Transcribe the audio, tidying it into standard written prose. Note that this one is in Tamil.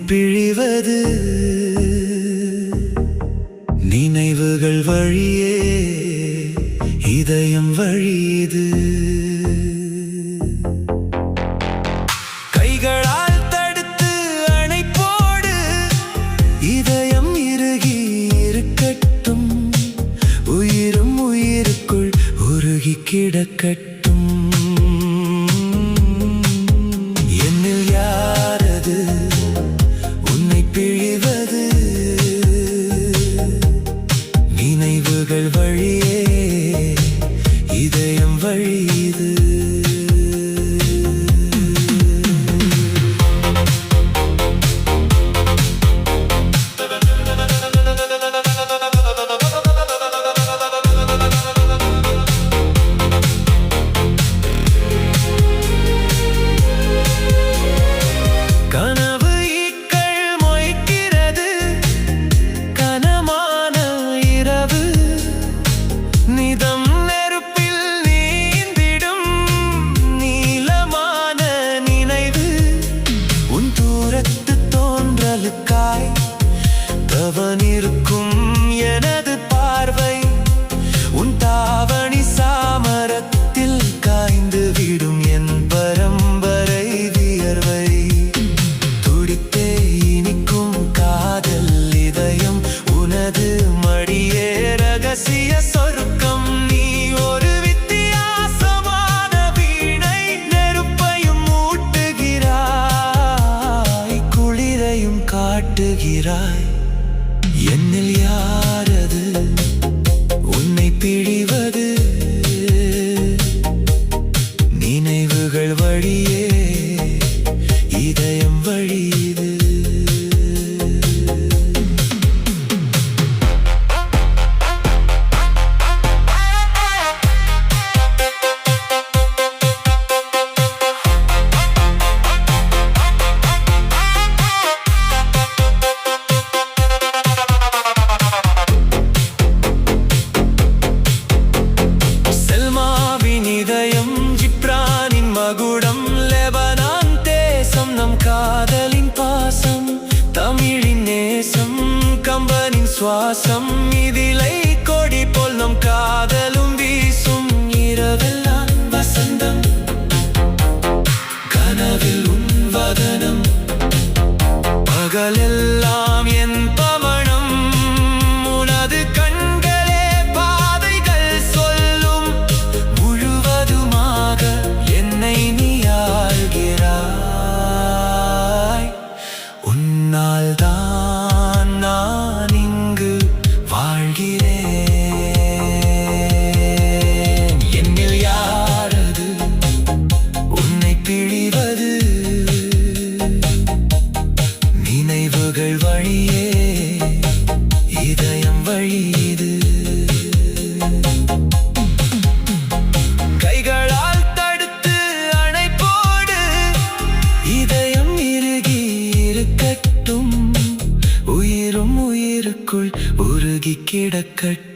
பிழிவது நினைவுகள் வழியே இதயம் வழியுது. கைகளால் தடுத்து அணைப்போடு இதயம் இறுகி இருக்கட்டும். உயிரும் உயிருக்குள் உருகி கிடக்கட்டும். என்னில் யாரது உன்னை பிழிவது நினைவுகள் வழியே இதயம் வழியுது. தவனிருக்கும் எனது பார்வை உன் தாவணி சாமரத்தில் காய்ந்து விடும் என் பரம்பரை வியர்வை. துடித்தே இனிக்கும் காதல் இதயம் உனது மடியே ரகசிய சொருக்கம். நீ ஒரு வித்தியாசமான வீணை, நெருப்பையும் ஊட்டுகிறாய், குளிரையும் காட்டுகிறாய். என்னில் யாரது உன்னை பிழிவது நினைவுகள் வழியே இதயம் வழியுது. காதலின் பாசம், தமிழின் நேசம், கம்பனின் சுவாசம், இதிலை கொடி போல் நம் காதலும் வீசும். இரவெல்லாம் வசந்தம், கனவில் உன் வதனம், பகலெல்லாம் என் பவனம். உனது கண்களே பாதைகள் சொல்லும், முழுவதுமாக என்னை நீ ஆள்கிறாய். உன்னால்தான் நான் இங்கு வாழ்கிறேன். என்னில் யாரது உன்னை பிழிவது நினைவுகள் வழியே இதயம் வழியுது. கைகளால் தடுத்து அணைப்போடு இதயம் இறுகி இருக்கட்டும். உயிரும் உயிருக்குள் உருகி கிடக்கட்டும்.